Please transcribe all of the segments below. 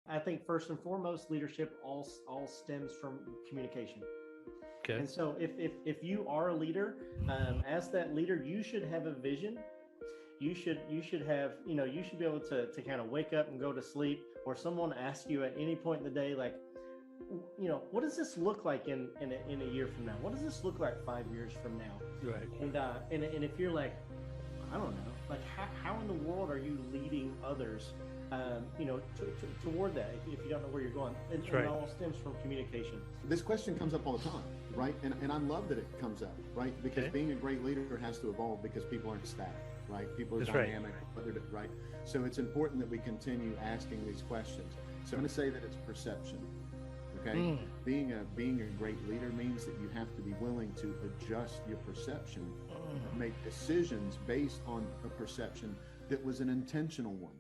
I think first and foremost, leadership all stems from communication. Okay. And so if you are a leader, as that leader, you should have a vision. You should have, you should be able to kind of wake up and go to sleep, or someone asks you at any point in the day, like, what does this look like in a year from now? What does this look like 5 years from now? Right. And if you're like, I don't know, like how in the world are you leading others, toward that, if you don't know where you're going? And right. It all stems from communication. This question comes up all the time, right? And I love that it comes up, right? Because being a great leader has to evolve, because people aren't static, right? People are dynamic, right? So it's important that we continue asking these questions. So I'm going to say that it's perception. Okay, being a great leader means that you have to be willing to adjust your perception, make decisions based on a perception that was an intentional one.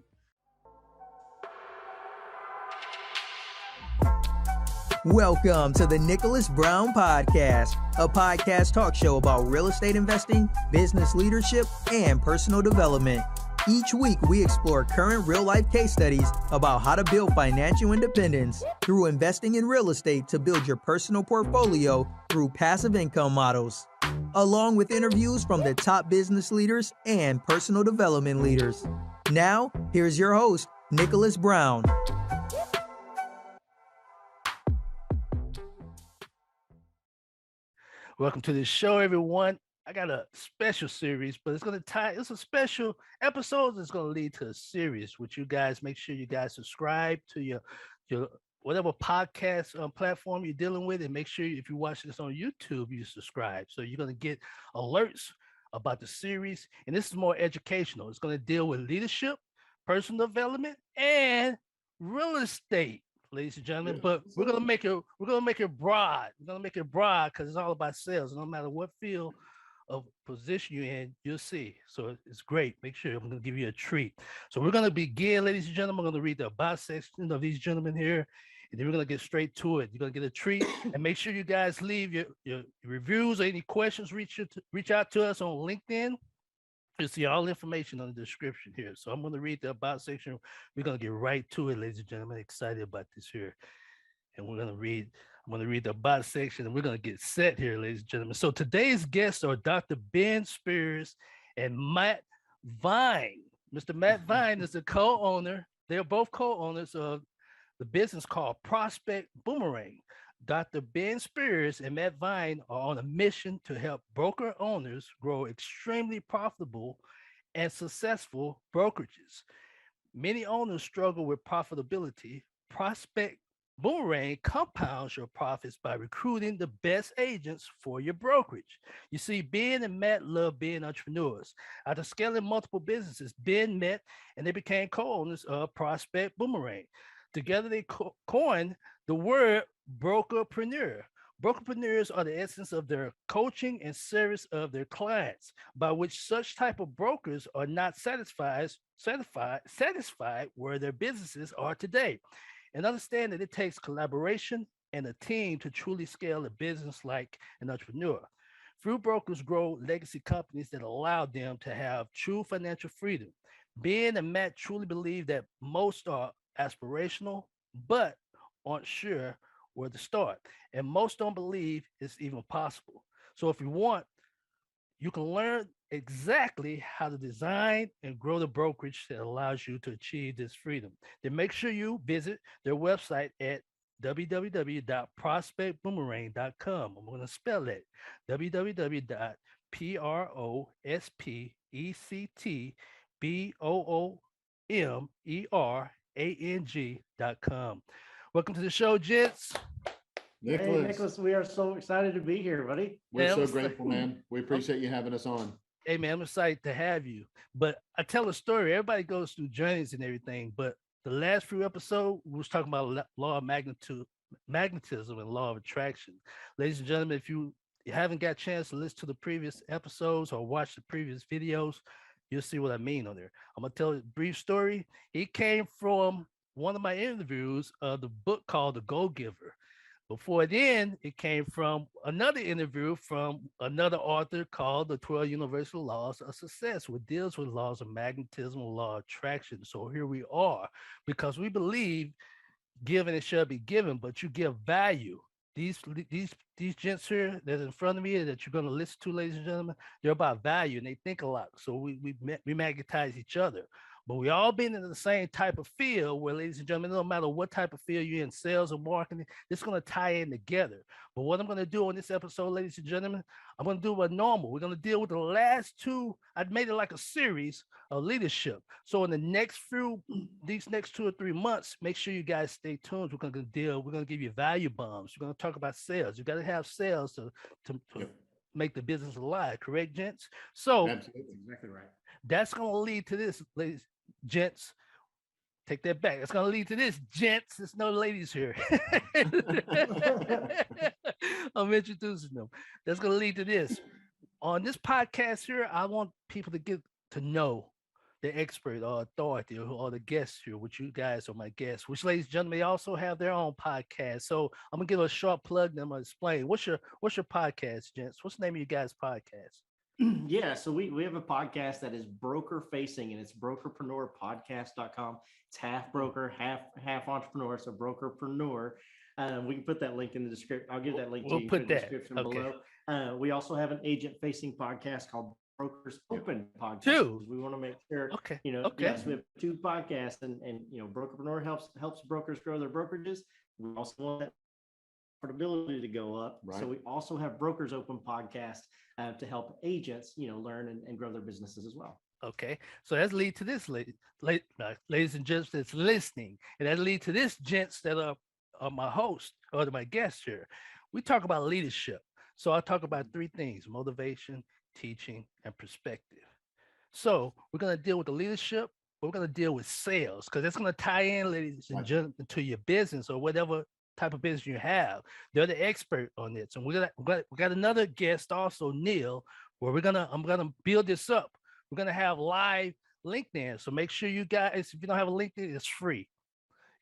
Welcome to the Nicholas Brown Podcast, a podcast talk show about real estate investing, business leadership, and personal development. Each week, we explore current real-life case studies about how to build financial independence through investing in real estate to build your personal portfolio through passive income models, along with interviews from the top business leaders and personal development leaders. Now, here's your host, Nicholas Brown. Welcome to the show, everyone. I got a special series, but it's a special episode that's going to lead to a series, which you guys make sure you guys subscribe to your whatever podcast platform you're dealing with, and make sure if you watch this on YouTube, you subscribe. So you're going to get alerts about the series, and this is more educational. It's going to deal with leadership, personal development, and real estate, ladies and gentlemen. But we're gonna make it broad. We're gonna make it broad because it's all about sales. No matter what field of position you're in, you'll see. So it's great. Make sure I'm gonna give you a treat. So we're gonna begin, ladies and gentlemen. I'm gonna read the about section of these gentlemen here, and then we're gonna get straight to it. You're gonna get a treat, and make sure you guys leave your reviews or any questions. Reach out to us on LinkedIn. You'll see all the information on the description here. So I'm going to read the about section. We're going to get right to it, ladies and gentlemen. Excited about this here. And I'm going to read the about section, and we're going to get set here, ladies and gentlemen. So today's guests are Dr. Ben Spears and Matt Vigh. Mr. Matt Vigh is the co-owner. They're both co-owners of the business called Prospect Boomerang. Dr. Ben Spears and Matt Vigh are on a mission to help broker owners grow extremely profitable and successful brokerages. Many owners struggle with profitability. Prospect Boomerang compounds your profits by recruiting the best agents for your brokerage. You see, Ben and Matt love being entrepreneurs. After scaling multiple businesses, Ben met and they became co-owners of Prospect Boomerang. Together, they coined the word Brokerpreneur. Brokerpreneurs are the essence of their coaching and service of their clients, by which such type of brokers are not satisfied where their businesses are today, and understand that it takes collaboration and a team to truly scale a business like an entrepreneur. Few brokers grow legacy companies that allow them to have true financial freedom. Ben and Matt truly believe that most are aspirational, but aren't sure where to start. And most don't believe it's even possible. So if you want, you can learn exactly how to design and grow the brokerage that allows you to achieve this freedom. Then make sure you visit their website at www.prospectboomerang.com. I'm going to spell it www.prospectboomerang.com. Welcome to the show, gents. Hey, Nicholas, we are so excited to be here, buddy. We're so grateful, man. We appreciate you having us on. Hey, man, I'm excited to have you. But I tell a story. Everybody goes through journeys and everything. But the last few episodes, we was talking about law of magnetism and law of attraction. Ladies and gentlemen, if you haven't got a chance to listen to the previous episodes or watch the previous videos, you'll see what I mean on there. I'm going to tell a brief story. It came from one of my interviews of the book called The Go-Giver. Before then, it came from another interview from another author called The 12 Universal Laws of Success, which deals with laws of magnetism and law of attraction. So here we are, because we believe given it shall be given, but you give value. These gents here that's in front of me that you're going to listen to, ladies and gentlemen, they're about value and they think a lot. So we magnetize each other. But we all been in the same type of field where, ladies and gentlemen, no matter what type of field you're in, sales or marketing, it's going to tie in together. But what I'm going to do on this episode, ladies and gentlemen, I'm going to do what normal. We're going to deal with the last two. I made it like a series of leadership. So in these next 2 or 3 months, make sure you guys stay tuned. We're going to give you value bombs. We're going to talk about sales. You got to have sales to make the business alive. Correct, gents? So Absolutely. Exactly right. That's going to lead to this, ladies, gents. Take that back. It's going to lead to this, gents. There's no ladies here. I'm introducing them. That's going to lead to this. On this podcast here, I want people to get to know the expert or authority or the guests here, which you guys are my guests, which, ladies and gentlemen, they also have their own podcast. So I'm going to give a short plug and I'm going to explain. What's your podcast, gents? What's the name of your guys' podcast? Yeah, so we have a podcast that is broker facing, and it's brokerpreneurpodcast.com. It's half broker, half entrepreneur, so Brokerpreneur. We can put that link in the description. I'll give that link to you in the description below. We also have an agent facing podcast called Brokers Open Podcast. We want to make sure, yes, we have 2 podcasts, and Brokerpreneur helps brokers grow their brokerages. We also want that profitability to go up. Right. So we also have Brokers Open Podcast to help agents, learn and grow their businesses as well. Okay, so that's lead to this, ladies and gents that's listening, and that lead to this, gents that are my host or my guests here. We talk about leadership. So I talk about 3 things: motivation, teaching, and perspective. So we're going to deal with the leadership. We're going to deal with sales because that's going to tie in, ladies and gentlemen, to your business or whatever type of business you have. They're the expert on it. So we got another guest also, Neil, where I'm gonna build this up. We're gonna have live LinkedIn. So make sure you guys, if you don't have a LinkedIn, it's free.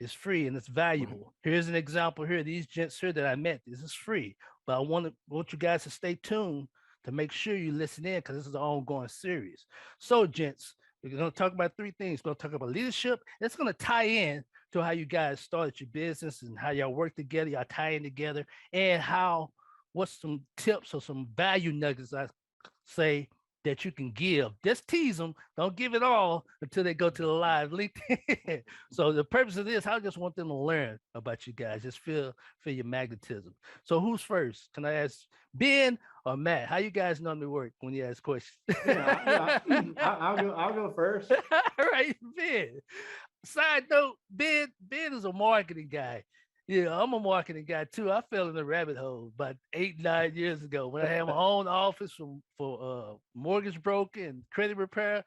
It's free and it's valuable. Here's an example here. These gents here that I met, this is free. But I want you guys to stay tuned to make sure you listen in because this is an ongoing series. So, gents, we're going to talk about 3 things. We're going to talk about leadership. It's going to tie in to how you guys started your business and how y'all work together, y'all tie in together, and what's some tips or some value nuggets I say that you can give. Just tease them. Don't give it all until they go to the live LinkedIn. So the purpose of this, I just want them to learn about you guys. Just feel your magnetism. So who's first? Can I ask Ben or Matt? How you guys normally work when you ask questions? I'll go first. All right, Ben. Side note, Ben is a marketing guy. Yeah, I'm a marketing guy too. I fell in the rabbit hole about 8-9 years ago when I had my own office for mortgage broker and credit repair.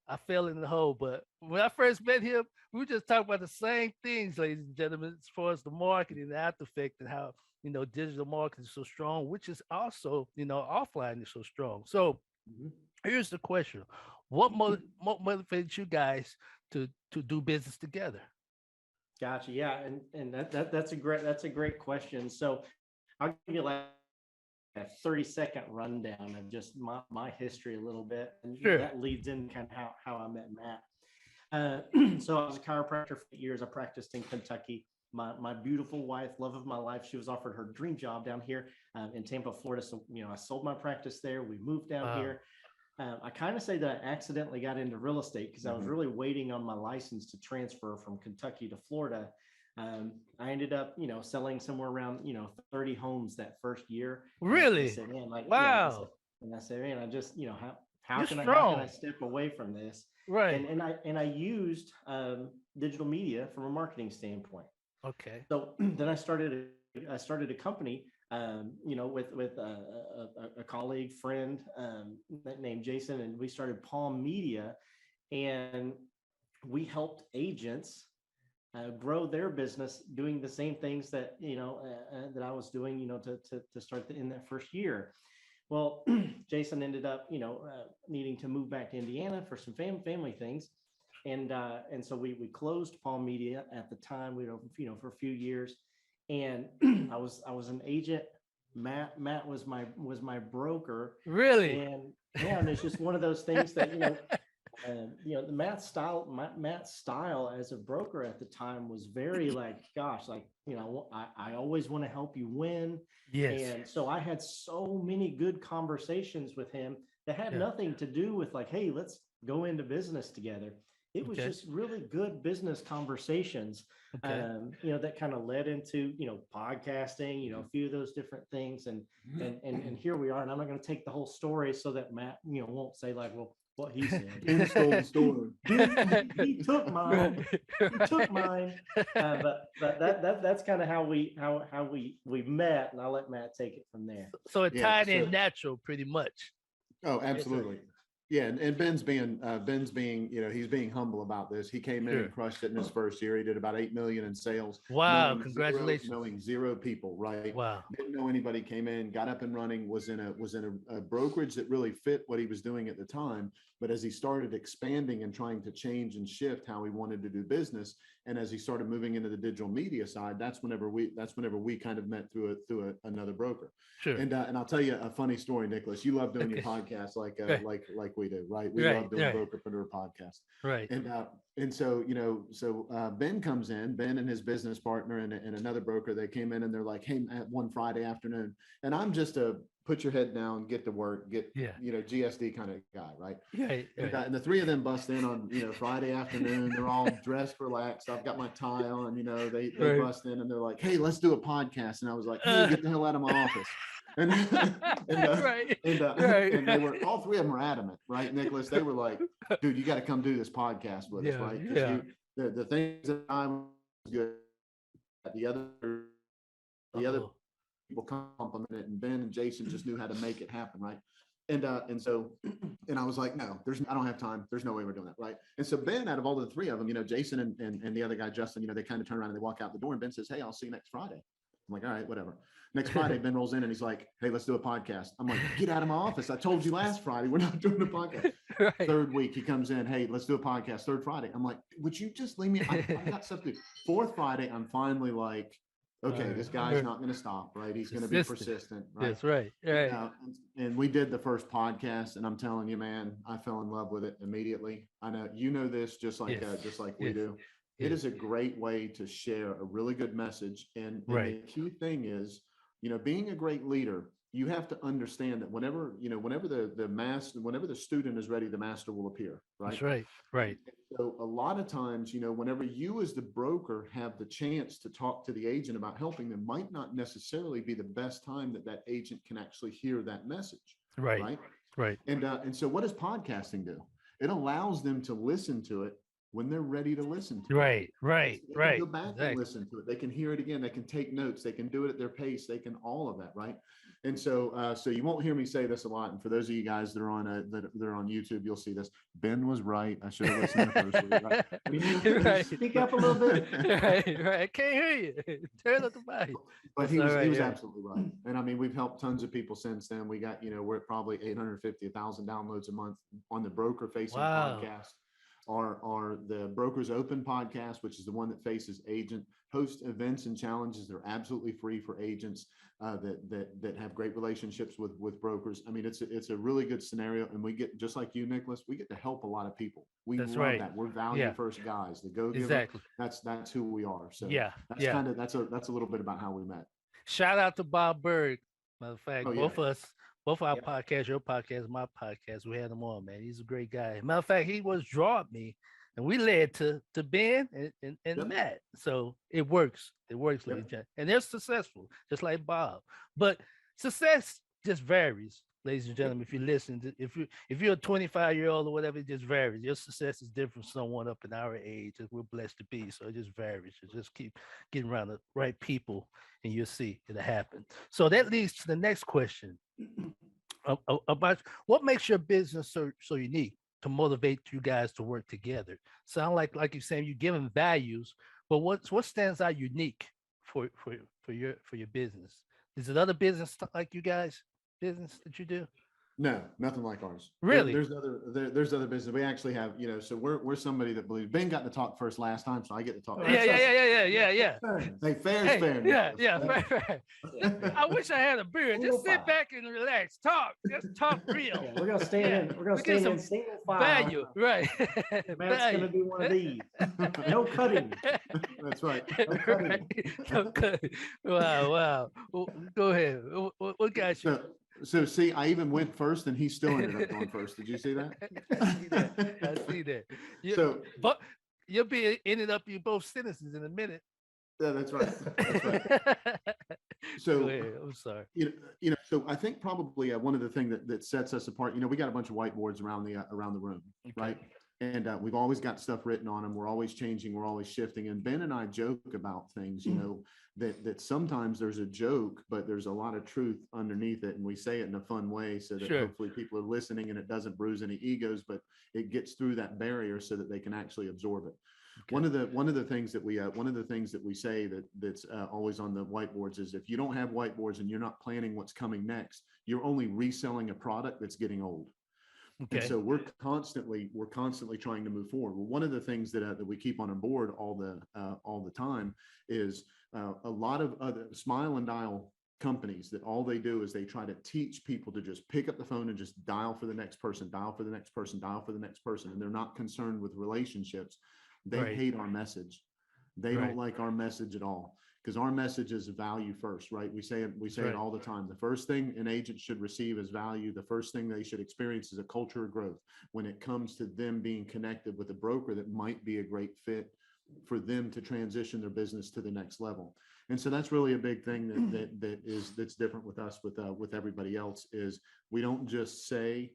I fell in the hole. But when I first met him, we were just talking about the same things, ladies and gentlemen, as far as the marketing, the after effect, and how digital marketing is so strong, which is also offline is so strong. So here's the question: what motivates you guys to do business together? Gotcha. Yeah, and that's a great question. So I'll give you like a 30-second rundown of just my history a little bit, and that leads in kind of how I met Matt. So I was a chiropractor for 8 years. I practiced in Kentucky. My beautiful wife, love of my life, she was offered her dream job down here in Tampa, Florida. So I sold my practice there. We moved down here. I kind of say that I accidentally got into real estate because I was really waiting on my license to transfer from Kentucky to Florida. I ended up, selling somewhere around, 30 homes that first year. Really? I said, man, wow. And I said, man, I just, how can I step away from this? Right. And I used digital media from a marketing standpoint. Okay. So then I started a company, with a colleague, friend named Jason, and we started Palm Media, and we helped agents grow their business doing the same things that that I was doing, to start in that first year. Well, Jason ended up, needing to move back to Indiana for some family things, and so we closed Palm Media at the time. We for a few years. And I was an agent. Matt was my broker. Really? And it's just one of those things that Matt's style as a broker at the time was very like, gosh, like, I always want to help you win. Yes. And so I had so many good conversations with him that had nothing to do with like, hey, let's go into business together. It was just really good business conversations, that kind of led into, podcasting, a few of those different things. And here we are. And I'm not going to take the whole story so that Matt, won't say like, well, what he said. Ben stole the story. He took mine. He took mine. But that's kind of how we met, and I'll let Matt take it from there. So it tied in natural, pretty much. Oh, absolutely. Yeah, and Ben's being, he's being humble about this. He came in and crushed it in his first year. He did about 8 million in sales. Wow, congratulations! Knowing zero people, right? Wow. Didn't know anybody. Came in, got up and running. Was in a brokerage that really fit what he was doing at the time. But as he started expanding and trying to change and shift how he wanted to do business, and as he started moving into the digital media side, that's whenever we kind of met through another broker. Sure. And I'll tell you a funny story, Nicholas. You love doing your podcast like we do, right? We love doing Brokerpreneur podcast. Right. And so, Ben comes in, Ben and his business partner and another broker, they came in and they're like, hey, one Friday afternoon. And I'm just a put your head down, get to work, GSD kind of guy, right? And the three of them bust in on, Friday afternoon. They're all dressed relaxed. I've got my tie on, they bust in and they're like, hey, let's do a podcast. And I was like, hey, get the hell out of my office. And they were, all three of them were adamant, right, Nicholas? They were like, dude, you got to come do this podcast with us, right? Because the things that I was good at, the other people compliment it, and Ben and Jason just knew how to make it happen, right? And I was like, no, I don't have time. There's no way we're doing that, right? And so Ben, out of all the three of them, Jason and the other guy, Justin, they kind of turn around and they walk out the door, and Ben says, hey, I'll see you next Friday. I'm like, all right, whatever. Next Friday, Ben rolls in and he's like, hey, let's do a podcast. I'm like, get out of my office. I told you last Friday, we're not doing a podcast. Right. Third week, he comes in, hey, let's do a podcast. Third Friday. I'm like, would you just leave me? I got stuff to do. Fourth Friday, I'm finally like, okay, this guy's not going to stop, right? He's going to be persistent, right? That's right. Right. And we did the first podcast, and I'm telling you, man, I fell in love with it immediately. I know you know this just like we do. It is a great way to share a really good message. And the key thing is, being a great leader, you have to understand that whenever the student is ready, the master will appear, right? That's right. Right. So a lot of times, whenever you as the broker have the chance to talk to the agent about helping them, might not necessarily be the best time that agent can actually hear that message. Right. Right. And so what does podcasting do? It allows them to listen to it when they're ready to listen to it. Right. Go back and listen to it. They can hear it again. They can take notes. They can do it at their pace. They can all of that, right? And so you won't hear me say this a lot. And for those of you guys that are on YouTube, you'll see this. Ben was right. I should have listened to the first week. Right? Speak up a little bit. Right. I can't hear you. Turn up the volume. But he was absolutely right. And I mean, we've helped tons of people since then. We got, we're at probably 850, 1,000 downloads a month on the broker facing podcast. Are the Brokers Open podcast, which is the one that faces agent host events and challenges. They're absolutely free for agents that have great relationships with brokers. I mean, it's a really good scenario, and we get, just like you, Nicholas, we get to help a lot of people. Love that. We're value first guys. The go-giver. Exactly. That's who we are. So that's a little bit about how we met. Shout out to Bob Berg. Matter of fact, both our podcasts, your podcast, my podcast, we had him on, man. He's a great guy. Matter of fact, he was drawing me, and we led to Ben and Matt. So it works. It works, ladies and gentlemen. And they're successful, just like Bob. But success just varies, ladies and gentlemen. If you listen, if you're a 25-year-old or whatever, it just varies. Your success is different from someone up in our age, as we're blessed to be. So it just varies. You just keep getting around the right people, and you'll see it'll happen. So that leads to the next question. About what makes your business so unique to motivate you guys to work together. Sound like you're saying you're giving values, but what stands out unique for your business? Is it other business like you guys business that you do? No, nothing like ours. Really? There's other business. We actually have, so we're somebody that believes. Ben got to talk first last time, so I get to talk. Yeah. Hey, fair is fair. Fair. I wish I had a beer. Just sit back and relax. Talk. Just talk real. Yeah, we're gonna stand in. We're gonna stand in single file. Value, right? Matt's gonna do one of these. No cutting. That's right. No cutting. Wow. Well, go ahead. What got you? So see, I even went first, and he still ended up going first. Did you see that? I see that. But you'll be ended up in both sentences in a minute. Yeah, that's right. That's right. So go ahead. I'm sorry. So I think probably one of the things that sets us apart. We got a bunch of whiteboards around the room, okay. Right? And we've always got stuff written on them. We're always changing. We're always shifting. And Ben and I joke about things, that sometimes there's a joke, but there's a lot of truth underneath it. And we say it in a fun way so that hopefully people are listening and it doesn't bruise any egos, but it gets through that barrier so that they can actually absorb it. Okay. One of the things that we say that's always on the whiteboards is if you don't have whiteboards and you're not planning what's coming next, you're only reselling a product that's getting old. Okay. And so we're constantly trying to move forward. Well, one of the things that we keep on board all the time is a lot of other smile and dial companies that all they do is they try to teach people to just pick up the phone and just dial for the next person, dial for the next person, dial for the next person, and they're not concerned with relationships. They hate our message. They don't like our message at all. Because our message is value first, right? We say it all the time. The first thing an agent should receive is value. The first thing they should experience is a culture of growth when it comes to them being connected with a broker that might be a great fit for them to transition their business to the next level. And so that's really a big thing that's different with us with everybody else is we don't just say,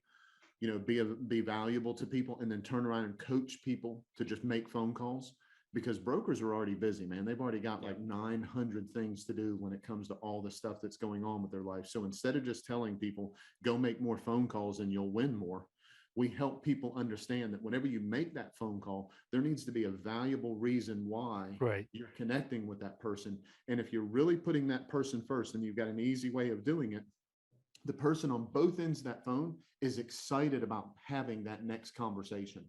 be valuable to people and then turn around and coach people to just make phone calls. Because brokers are already busy, man. They've already got like 900 things to do when it comes to all the stuff that's going on with their life. So instead of just telling people, go make more phone calls and you'll win more, we help people understand that whenever you make that phone call, there needs to be a valuable reason why you're connecting with that person. And if you're really putting that person first and you've got an easy way of doing it, the person on both ends of that phone is excited about having that next conversation.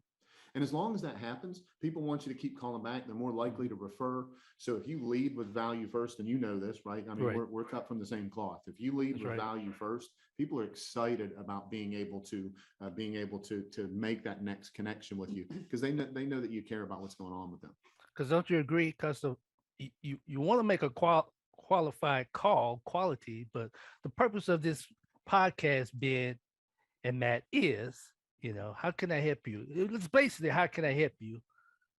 And as long as that happens, people want you to keep calling back. They're more likely to refer. So if you lead with value first, and you know this, right? I mean, we're cut from the same cloth. If you lead with value first, people are excited about being able to make that next connection with you because they know that you care about what's going on with them. Because don't you agree? Because you want to make a qualified call, quality, but the purpose of this podcast, Ben and Matt, is how can I help you? It's basically, how can I help you?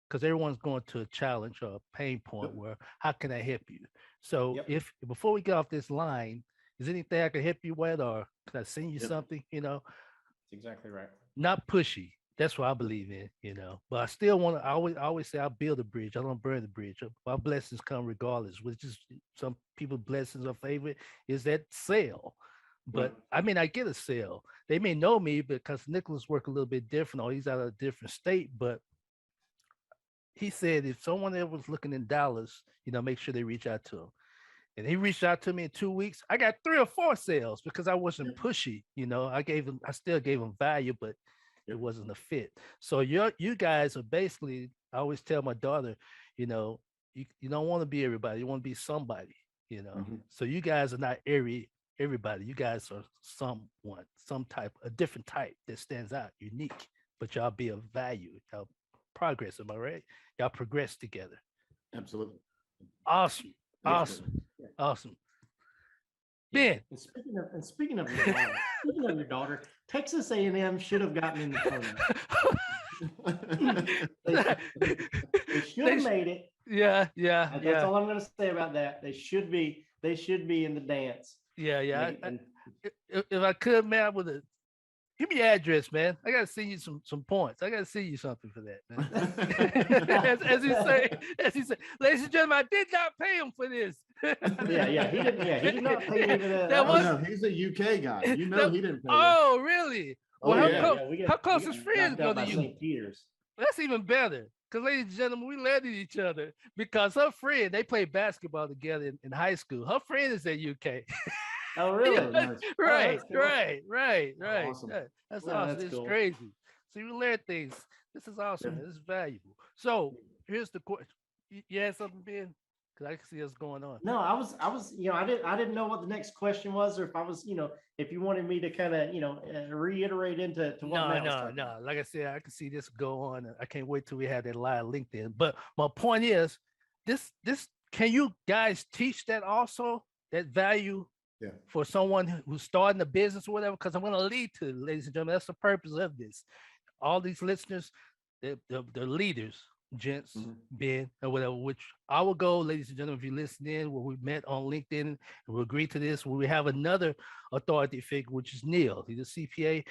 Because everyone's going to a challenge or a pain point where, how can I help you? So if before we get off this line, is anything I can help you with, or can I send you something? That's exactly right. Not pushy. That's what I believe in, But I still want to, I always say I'll build a bridge. I don't burn the bridge. My blessings come regardless, which is some people's blessings or favorite is that sale. But I mean, I get a sale. They may know me because Nicholas work a little bit different, or he's out of a different state. But he said if someone ever was looking in Dallas, make sure they reach out to him. And he reached out to me in 2 weeks. I got 3 or 4 sales because I wasn't pushy. I still gave him value, but it wasn't a fit. So you guys are basically, I always tell my daughter, you don't want to be everybody. You want to be somebody, So you guys are not everybody. You guys are some type, a different type that stands out, unique, but y'all be of value. Y'all progress. Am I right? Y'all progress together. Absolutely. Awesome. Ben. And speaking of your daughter, Texas A&M should have gotten in the tournament. They should have made it. Yeah. That's all I'm going to say about that. They should be in the dance. Yeah. If I could, man, I would give me your address, man. I gotta send you some points. I gotta send you something for that, man. as he said, ladies and gentlemen, I did not pay him for this. He did not pay me for that. No, he's a UK guy. He didn't pay. Oh, really? Well, how close is friends go to you? St. Peter's. That's even better. Because, ladies and gentlemen, we landed each other because her friend, they played basketball together in high school. Her friend is at UK. Oh, really? Nice. Right, cool. right. Awesome. That's Yeah, awesome. that's It's cool. crazy. So you learn things. This is awesome. Yeah. Man. This is valuable. So here's the question. You had something, Ben? Because I can see us going on. No, I was, I didn't know what the next question was, or if I was, if you wanted me to kind of, reiterate into what Matt was talking about. Like I said, I can see this go on. I can't wait till we have that live LinkedIn. But my point is, this can you guys teach that also, that value for someone who's starting a business or whatever? Because I'm going to lead to, ladies and gentlemen, that's the purpose of this. All these listeners, the leaders, gents, Ben, or whatever, which I will go, ladies and gentlemen, if you listen in, where we met on LinkedIn and we agreed to this, where we have another authority figure, which is Neil. He's a CPA.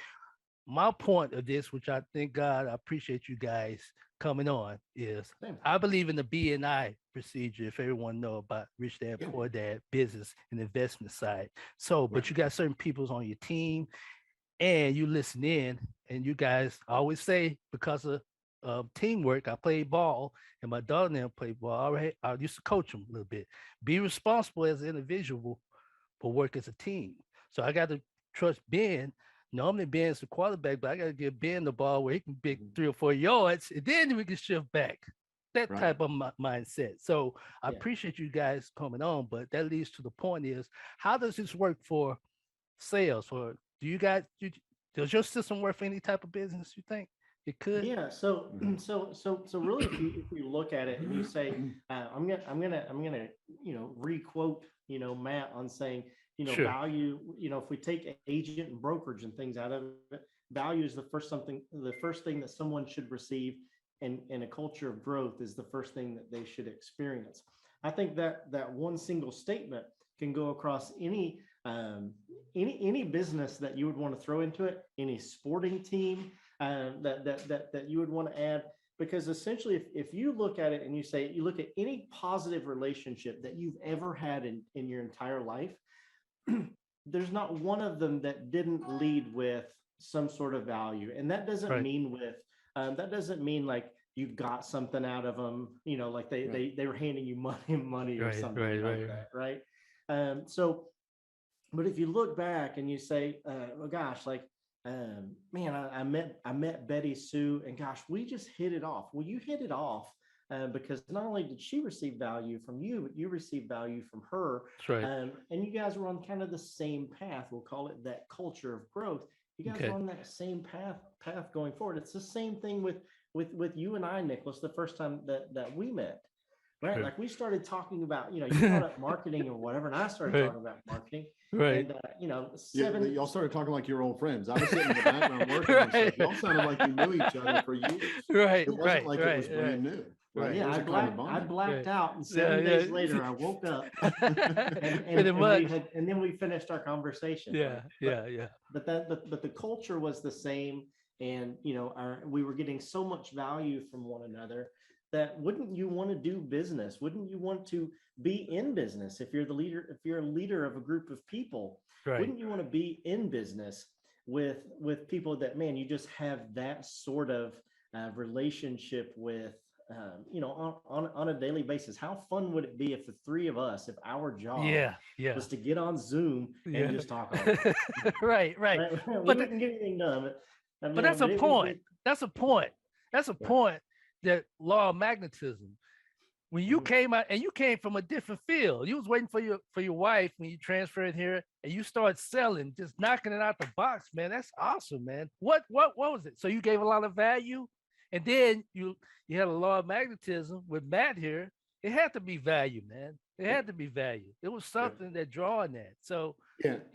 My point of this, which I thank God, I appreciate you guys coming on, is I believe in the BNI procedure. If everyone know about Rich Dad, Poor Dad, business and investment side. So, but you got certain peoples on your team, and you listen in, and you guys always say, because of teamwork, I played ball, and my daughter now played ball. I used to coach them a little bit. Be responsible as an individual, but work as a team. So I got to trust Ben. Normally Ben's the quarterback, but I got to give Ben the ball where he can pick 3 or 4 yards, and then we can shift back. That type of mindset. So I appreciate you guys coming on, but that leads to the point is, how does this work for sales? Or do you guys, does your system work for any type of business, you think? It could. Yeah. So really, if you look at it and you say, I'm gonna requote Matt on saying, value, if we take agent and brokerage and things out of it, value is the first thing that someone should receive, and a culture of growth is the first thing that they should experience. I think that one single statement can go across any business that you would want to throw into it, any sporting team that you would want to add, because essentially if you look at it and you look at any positive relationship that you've ever had in your entire life, there's not one of them that didn't lead with some sort of value. And that doesn't mean like you got something out of them, like they were handing you money or something like that, right? But if you look back and you say, oh gosh, like, man, I met Betty Sue, and gosh, we just hit it off. Well, you hit it off because not only did she receive value from you, but you received value from her. That's right. And you guys were on kind of the same path. We'll call it that culture of growth. You guys are on that same path going forward. It's the same thing with you and I, Nicholas, the first time that we met. Right. Like we started talking about, you brought up marketing or whatever, and I started talking about marketing. Right. And, y'all started talking like your old friends. I was sitting in the background working on stuff. Y'all sounded like you knew each other for years. Right. It wasn't like it was brand new. Right. Yeah, I blacked out, and 7 days later I woke up and then we finished our conversation. But the culture was the same, and we were getting so much value from one another that wouldn't you want to do business? Wouldn't you want to be in business if you're the leader? If you're a leader of a group of people, wouldn't you want to be in business with people that, man, you just have that sort of relationship with, on a daily basis? How fun would it be if the three of us, if our job was to get on Zoom and just talk all day? Right. We didn't get anything done. But that's a point. That's a point. That's a point. That law of magnetism. When you came out, and you came from a different field, you was waiting for your wife when you transferred here, and you started selling, just knocking it out the box, man. That's awesome, man. What was it? So you gave a lot of value, and then you had a law of magnetism with Matt here. It had to be value, man. It had to be value. It was something that drawing that. So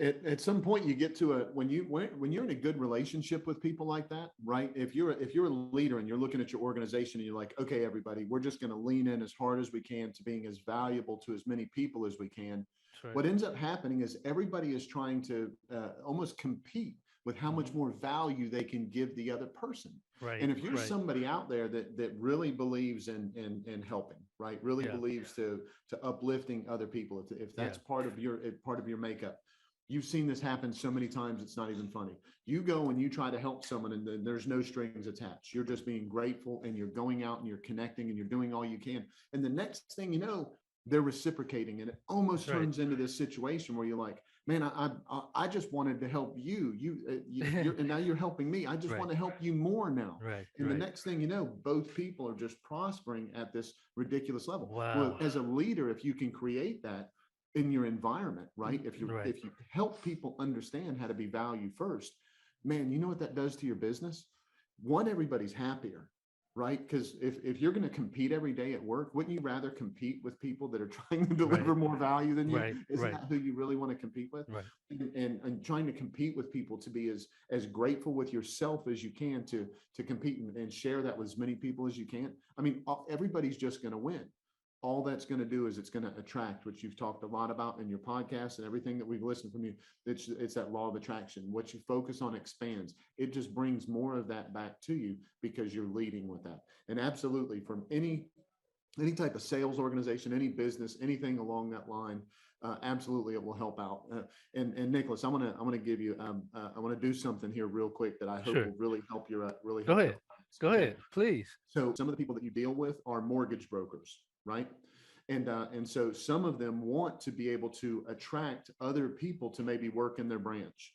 at some point you get to when you're in a good relationship with people like that, right? If you're a leader and you're looking at your organization and you're like, okay, everybody, we're just going to lean in as hard as we can to being as valuable to as many people as we can. Right. What ends up happening is everybody is trying to almost compete with how much more value they can give the other person. Right. And if you're somebody out there that really believes in helping, right? Really believes to uplifting other people, if that's part of your makeup. You've seen this happen so many times, it's not even funny. You go and you try to help someone and then there's no strings attached. You're just being grateful and you're going out and you're connecting and you're doing all you can. And the next thing you know, they're reciprocating, and it almost turns into this situation where you're like, man, I just wanted to help you. You're, and now you're helping me. I just want to help you more now. And the next thing you know, both people are just prospering at this ridiculous level. Wow. Well, as a leader, if you can create that in your environment, right? If you help people understand how to be value first, man, you know what that does to your business? One, everybody's happier. Right? Because if you're going to compete every day at work, wouldn't you rather compete with people that are trying to deliver more value than you? Isn't that who you really want to compete with? And trying to compete with people to be as grateful with yourself as you can to compete and share that with as many people as you can. I mean, everybody's just going to win. All that's going to do is it's going to attract, which you've talked a lot about in your podcast and everything that we've listened from you. It's that law of attraction. What you focus on expands. It just brings more of that back to you because you're leading with that. And absolutely, from any type of sales organization, any business, anything along that line, absolutely, it will help out. And Nicholas, I want to give you, I want to do something here real quick that I hope will really help your Go ahead. Go ahead, please. So some of the people that you deal with are mortgage brokers. Right. And so some of them want to be able to attract other people to maybe work in their branch,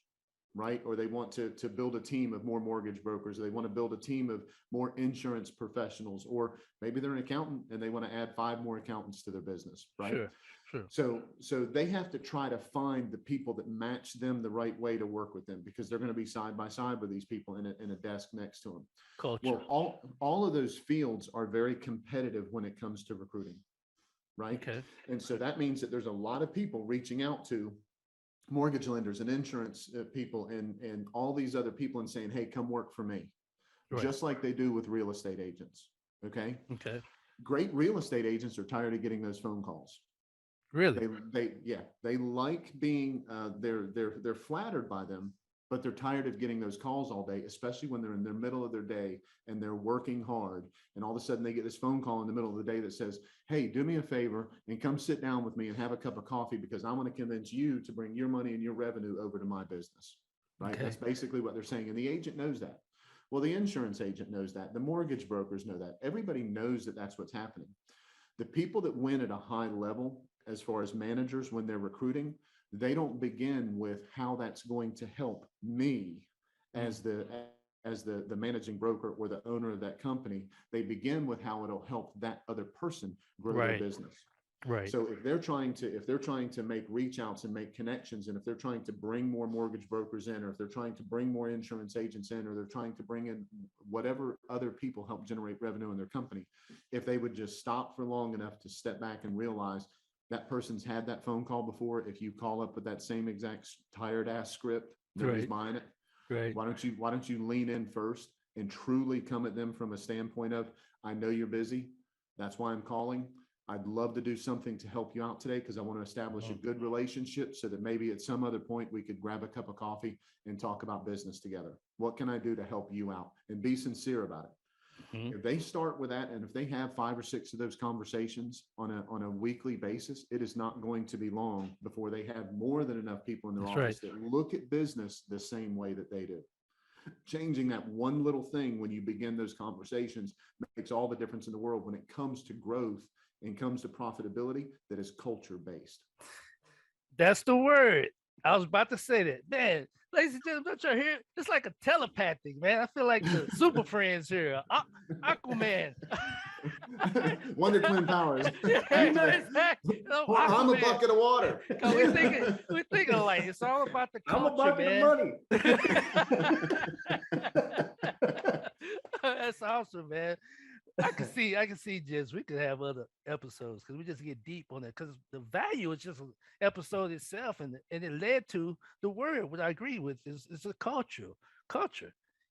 right? Or they want to build a team of more mortgage brokers. They want to build a team of more insurance professionals, or maybe they're an accountant and they want to add 5 more accountants to their business, right? Sure. So they have to try to find the people that match them the right way to work with them, because they're going to be side by side with these people in a desk next to them. Culture. Well, all of those fields are very competitive when it comes to recruiting, right? Okay. And so that means that there's a lot of people reaching out to mortgage lenders and insurance people and all these other people and saying, hey, come work for me, just like they do with real estate agents. Okay. Great real estate agents are tired of getting those phone calls. Really? They like being, they're flattered by them, but they're tired of getting those calls all day, especially when they're in the middle of their day and they're working hard. And all of a sudden they get this phone call in the middle of the day that says, hey, do me a favor and come sit down with me and have a cup of coffee, because I want to convince you to bring your money and your revenue over to my business. Right. That's basically what they're saying. And the agent knows that. Well, the insurance agent knows that. The mortgage brokers know that. Everybody knows that that's what's happening. The people that win at a high level, as far as managers, when they're recruiting, they don't begin with how that's going to help me as the managing broker or the owner of that company. They begin with how it'll help that other person grow their business. Right. So if they're trying to make reach outs and make connections, and if they're trying to bring more mortgage brokers in, or if they're trying to bring more insurance agents in, or they're trying to bring in whatever other people help generate revenue in their company, if they would just stop for long enough to step back and realize that person's had that phone call before. If you call up with that same exact tired ass script, nobody's buying it. Right. Why don't you lean in first and truly come at them from a standpoint of, I know you're busy. That's why I'm calling. I'd love to do something to help you out today, because I want to establish a good relationship so that maybe at some other point we could grab a cup of coffee and talk about business together. What can I do to help you out? And be sincere about it. If they start with that, and if they have 5 or 6 of those conversations on a weekly basis, it is not going to be long before they have more than enough people in their office that look at business the same way that they do. Changing that one little thing when you begin those conversations makes all the difference in the world when it comes to growth and comes to profitability that is culture based. That's the word. I was about to say that. Man, ladies and gentlemen, don't you hear? It's like a telepathic, man. I feel like the Super Friends here. Aquaman. Wonder Twin powers. Exactly. I'm a bucket of water. We thinking like it's all about the culture, I'm a bucket of money. That's awesome, man. I can see just we could have other episodes, because we just get deep on it, because the value is just an episode itself, and it led to the word, which I agree with, is a culture.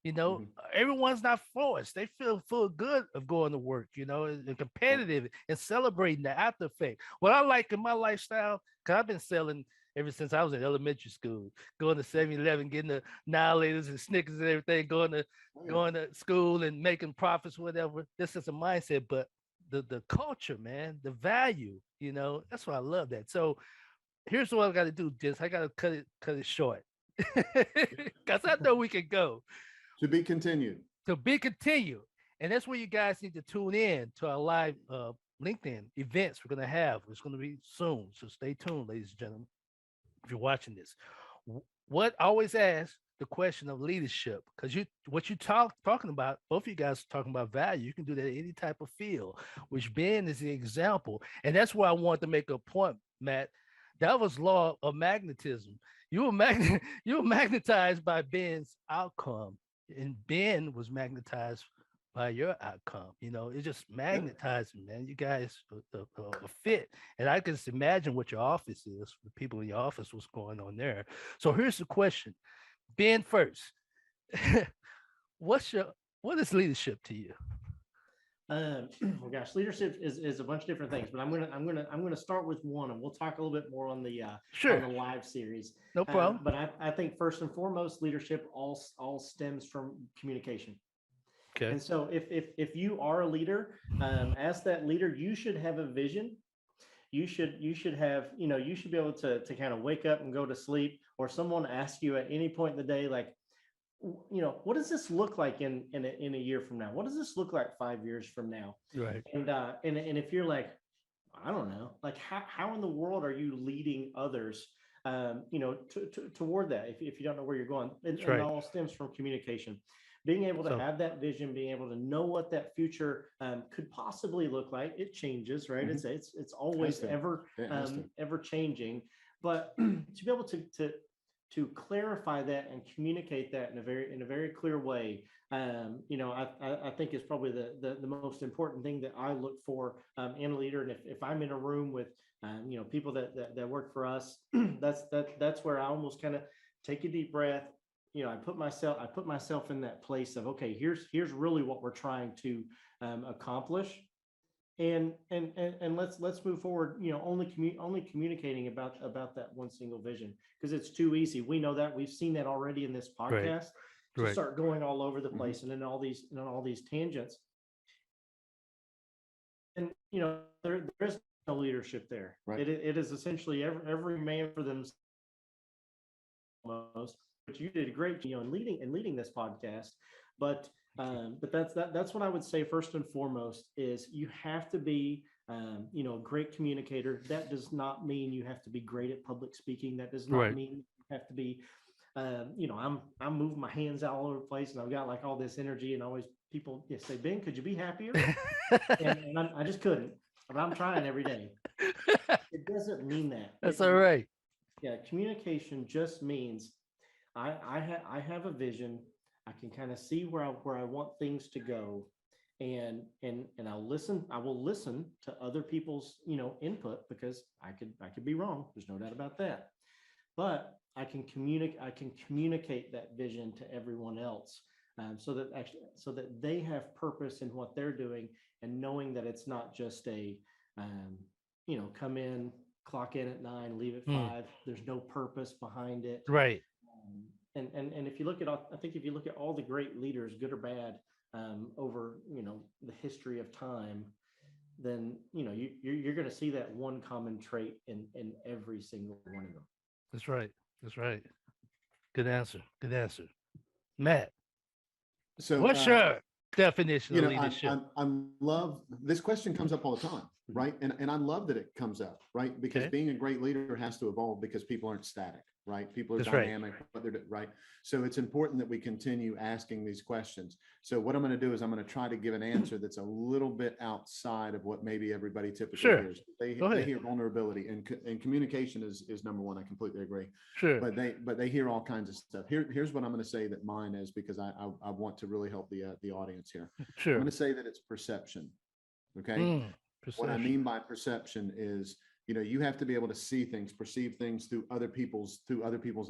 You know, everyone's not forced. They feel good of going to work, you know, and competitive and celebrating the after effect. What I like in my lifestyle, because I've been selling ever since I was in elementary school, going to 7-Eleven, getting the Annihilators and Snickers and everything, going to school and making profits, whatever. This is a mindset, but the culture, man, the value, you know, that's why I love that. So here's what I got to do, Jess. I got to cut it short, because I know we can go. To be continued. And that's where you guys need to tune in to our live LinkedIn events we're going to have. It's going to be soon. So stay tuned, ladies and gentlemen, if you're watching this. What I always ask the question of leadership, because what you talking about, both of you guys are talking about value. You can do that in any type of field, which Ben is the example. And that's where I want to make a point, Matt. That was law of magnetism. You were you were magnetized by Ben's outcome, and Ben was magnetized by your outcome. It's just magnetizing, man. You guys are fit. And I can just imagine what your office is, the people in your office, what's going on there. So here's the question. Ben first. what is leadership to you? Well, gosh, leadership is a bunch of different things, but I'm gonna start with one, and we'll talk a little bit more on the sure. on the live series. No problem. But I think first and foremost, leadership all stems from communication. Okay. And so if you are a leader, as that leader, you should have a vision. You should have, you should be able to kind of wake up and go to sleep, or someone asks you at any point in the day, like, what does this look like in a year from now? What does this look like 5 years from now? Right. And if you're like, I don't know, like how in the world are you leading others, toward that, if you don't know where you're going? And it all stems from communication. Being able to have that vision, being able to know what that future could possibly look like. It changes, right? Mm-hmm. It's always ever changing, but to be able to clarify that and communicate that in a very clear way, I think is probably the most important thing that I look for in a leader. And if I'm in a room with people that work for us, that's where I almost kind of take a deep breath. I put myself in that place of, okay, here's really what we're trying to accomplish, and let's move forward. Only communicating about that one single vision, because it's too easy. We know that, we've seen that already in this podcast, to start going all over the place, mm-hmm. and in all these tangents. And there is no leadership there. Right. It is essentially every man for themselves. But you did a great job in leading this podcast. But that's what I would say first and foremost is you have to be a great communicator. That does not mean you have to be great at public speaking. That does not mean you have to be I'm moving my hands all over the place, and I've got like all this energy, and always people say, Ben, could you be happier? and I just couldn't, but I'm trying every day. It doesn't mean that. That's all right. Yeah, communication just means I have a vision. I can kind of see where I want things to go, and I'll listen. I will listen to other people's input, because I could be wrong. There's no doubt about that. But I can communicate that vision to everyone else, so that they have purpose in what they're doing, and knowing that it's not just a come in, clock in at 9, leave at 5. There's no purpose behind it. Right. And if you look at all the great leaders, good or bad, over the history of time, then you're going to see that one common trait in every single one of them. That's right. Good answer. Matt, so what's your definition of leadership? I love this question. Comes up all the time, right? And I love that it comes up, right? Because being a great leader has to evolve, because people aren't static, right? People are dynamic, right? So it's important that we continue asking these questions. So what I'm going to do is I'm going to try to give an answer that's a little bit outside of what maybe everybody typically hears. They hear vulnerability, and communication is number one. I completely agree. Sure. But they hear all kinds of stuff. Here's what I'm going to say that mine is, because I want to really help the audience here. Sure. I'm going to say that it's perception. Okay. What I mean by perception is, you have to be able to see things, perceive things through other people's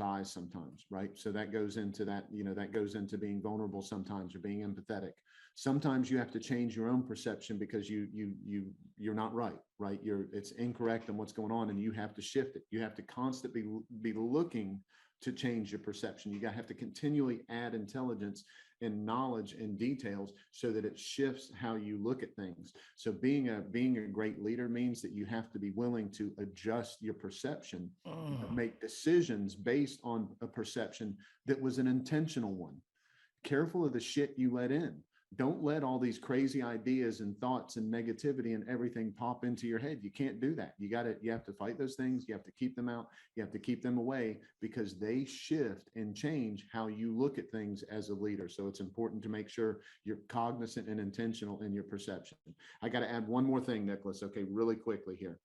eyes sometimes, right? So that goes into that goes into being vulnerable sometimes, or being empathetic. Sometimes you have to change your own perception, because you're not right? It's incorrect in what's going on, and you have to shift it. You have to constantly be looking to change your perception. You have to continually add intelligence and knowledge and details, so that it shifts how you look at things. So being a great leader means that you have to be willing to adjust your perception, make decisions based on a perception that was an intentional one. Careful of the shit you let in. don't let all these crazy ideas and thoughts and negativity and everything pop into your head. You can't do that. You have to fight those things. You have to keep them out. You have to keep them away, because they shift and change how you look at things as a leader. So it's important to make sure you're cognizant and intentional in your perception. I got to add one more thing, Nicholas. Okay, really quickly here.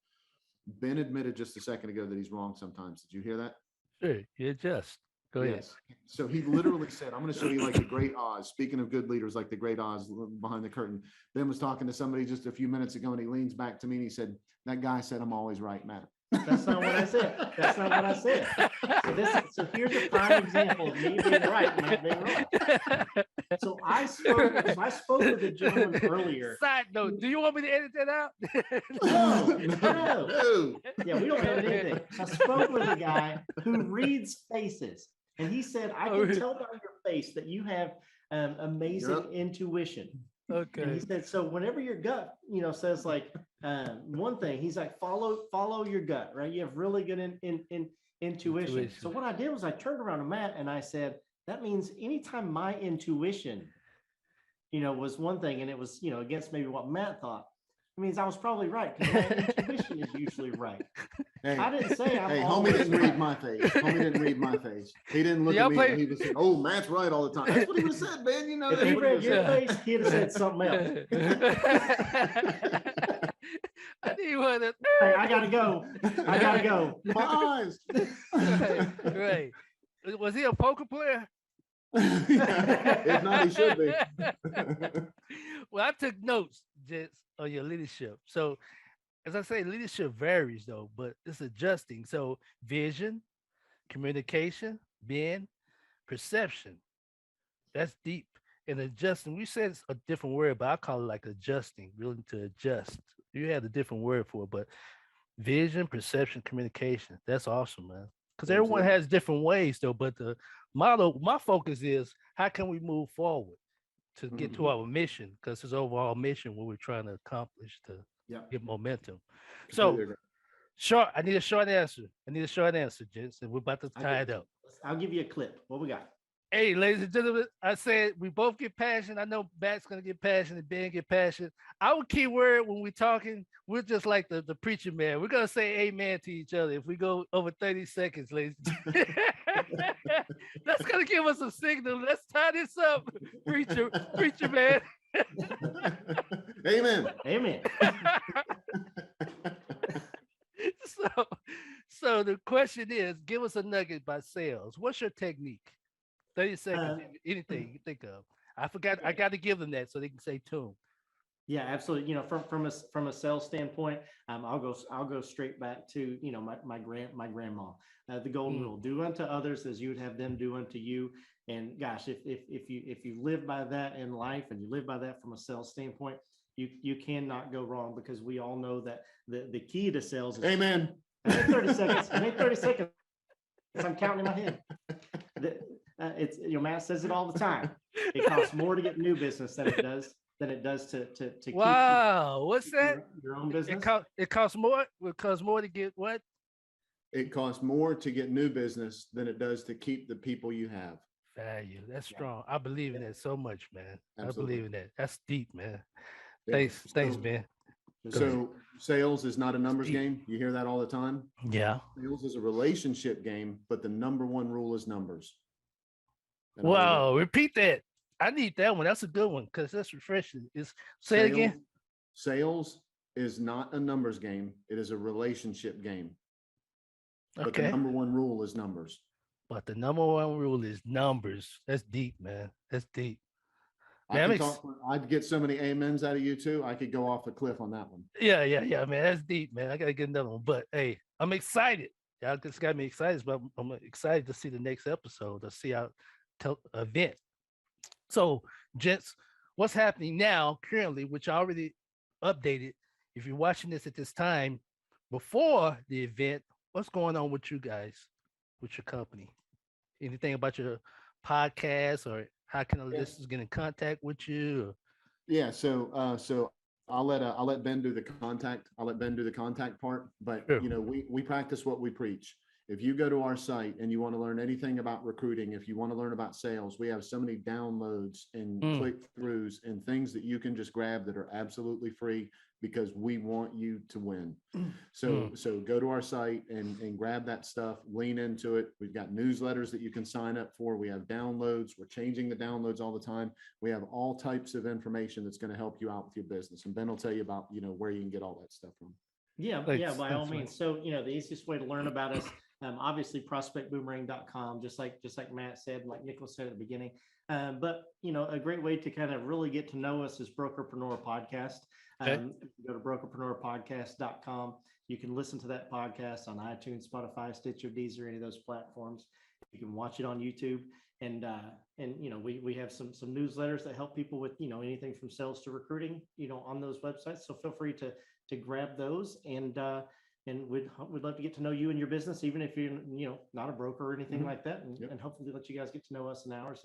Ben admitted just a second ago that he's wrong sometimes. Did you hear that? Sure, you adjust. Go ahead. Yes. So he literally said, I'm going to show you like the great Oz. Speaking of good leaders, like the great Oz behind the curtain. Ben was talking to somebody just a few minutes ago, and he leans back to me and he said, that guy said, I'm always right, Matt. That's not what I said. That's not what I said. So here's a prime example of me being right and not being wrong. So I spoke with a gentleman earlier. Side note, do you want me to edit that out? No. Yeah, we don't edit anything. So I spoke with a guy who reads faces, and he said, I can tell by your face that you have amazing intuition. Okay. And he said, so whenever your gut, says like one thing, he's like, follow your gut, right? You have really good intuition. So what I did was I turned around to Matt and I said, that means anytime my intuition, was one thing, and it was, against maybe what Matt thought, it means I was probably right, because my intuition is usually right. Hey, I didn't say I'm homie didn't read my face. Homie didn't read my face. He didn't look at me and he was saying, oh, Matt's right all the time. That's what he would have said, man. If he read your face, he'd have said something else. I need one of Hey, I gotta go. My eyes. Right. Was he a poker player? If not, he should be. Well, I took notes, gents, on your leadership. So, as I say, leadership varies though, but it's adjusting. So, vision, communication, being, perception. That's deep. And adjusting, we said it's a different word, but I call it like adjusting, really to adjust. You had a different word for it, but vision, perception, communication. That's awesome, man. Because everyone has different ways though, but my focus is how can we move forward to get to our mission, because it's overall mission what we're trying to accomplish to get momentum. So I need a short answer. Gents, and we're about to tie it up. I'll give you a clip. What we got? Hey, ladies and gentlemen, I said we both get passionate. I know Matt's gonna get passionate, Ben get passionate. Our key word when we're talking, we're just like the preacher man. We're gonna say amen to each other if we go over 30 seconds, ladies. That's gonna give us a signal. Let's tie this up, preacher man. Amen. So the question is, give us a nugget by sales. What's your technique? 30 seconds, anything you think of. I forgot. I got to give them that so they can say tune. Yeah, absolutely. From a sales standpoint, I'll go straight back to my grandma. The golden rule: do unto others as you would have them do unto you. And gosh, if you live by that in life and you live by that from a sales standpoint, you cannot go wrong, because we all know that the key to sales is amen. I need 30 seconds. I'm counting in my head. It's Matt says it all the time. It costs more to get new business than it does to keep what's that? Your own business. It costs more. It costs more to get what? It costs more to get new business than it does to keep the people you have. Value. That's strong. I believe in that so much, man. Absolutely. I believe in that. That's deep, man. Yeah. Thanks, man. So sales is not a numbers game. You hear that all the time. Yeah. Sales is a relationship game, but the number one rule is numbers. Wow, repeat that. I need that one. That's a good one, because that's refreshing. Say it again. Sales is not a numbers game. It is a relationship game. But Okay. the number one rule is numbers. But the number one rule is numbers. That's deep, man. That's deep. I'd get so many amens out of you too. I could go off the cliff on that one. Yeah, man. That's deep, man. I gotta get another one. But hey, I'm excited. Y'all just got me excited, but I'm excited to see the next episode, to see our event. So, gents, what's happening now currently, which I already updated. If you're watching this at this time before the event, what's going on with you guys, with your company? Anything about your podcast, or how can the listeners get in contact with you? Yeah, so I'll let Ben do the contact. I'll let Ben do the contact part. But sure. We practice what we preach. If you go to our site and you want to learn anything about recruiting, if you want to learn about sales, we have so many downloads and click-throughs and things that you can just grab that are absolutely free because we want you to win. So go to our site and grab that stuff, lean into it. We've got newsletters that you can sign up for. We have downloads. We're changing the downloads all the time. We have all types of information that's going to help you out with your business. And Ben will tell you about, where you can get all that stuff from. Yeah, by all means. So, the easiest way to learn about us, obviously prospectboomerang.com, just like Matt said, like Nicholas said at the beginning. But, a great way to kind of really get to know us is Brokerpreneur podcast. If you go to brokerpreneurpodcast.com, you can listen to that podcast on iTunes, Spotify, Stitcher, Deezer, any of those platforms. You can watch it on YouTube. And we have some newsletters that help people with, anything from sales to recruiting, on those websites. So feel free to grab those, and we'd love to get to know you and your business, even if you're, not a broker or anything like that, and hopefully let you guys get to know us and ours.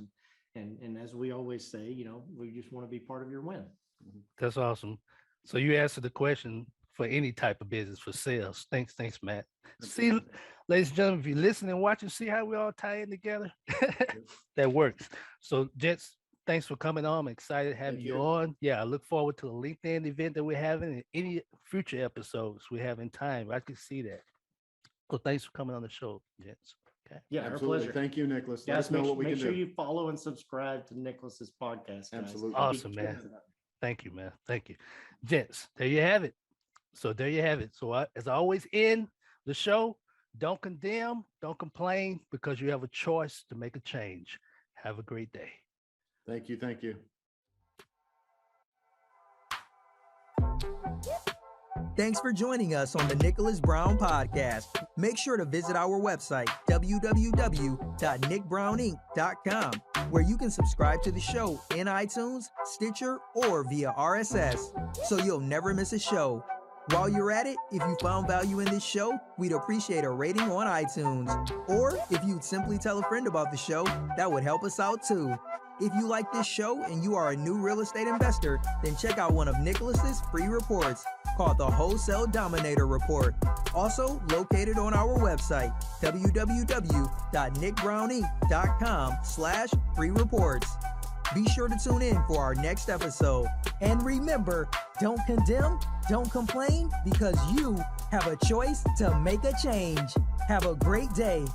And as we always say, we just want to be part of your win. That's awesome. So you answered the question for any type of business, for sales. Thanks, Matt. See, ladies and gentlemen, if you listen and watch and see how we all tie in together, that works. So, gents, thanks for coming on. I'm excited to have you on. Yeah, I look forward to the LinkedIn event that we're having and any future episodes we have in time. I can see that. So thanks for coming on the show, gents. Okay. Yeah, absolutely. Our pleasure. Thank you, Nicholas. Let us know what we can do. Make sure you follow and subscribe to Nicholas's podcast. Guys. Absolutely. Awesome, man. Thank you, man. Thank you. Gents, there you have it. So there you have it. So as I always end the show, don't condemn, don't complain, because you have a choice to make a change. Have a great day. Thank you. Thank you. Thanks for joining us on the Nicholas Brown Podcast. Make sure to visit our website, www.nickbrowninc.com, where you can subscribe to the show in iTunes, Stitcher, or via RSS, so you'll never miss a show. While you're at it, if you found value in this show, we'd appreciate a rating on iTunes. Or if you'd simply tell a friend about the show, that would help us out too. If you like this show and you are a new real estate investor, then check out one of Nicholas's free reports called the Wholesale Dominator Report, also located on our website, www.nickbrowninc.com/free reports. Be sure to tune in for our next episode. And remember, don't condemn, don't complain, because you have a choice to make a change. Have a great day.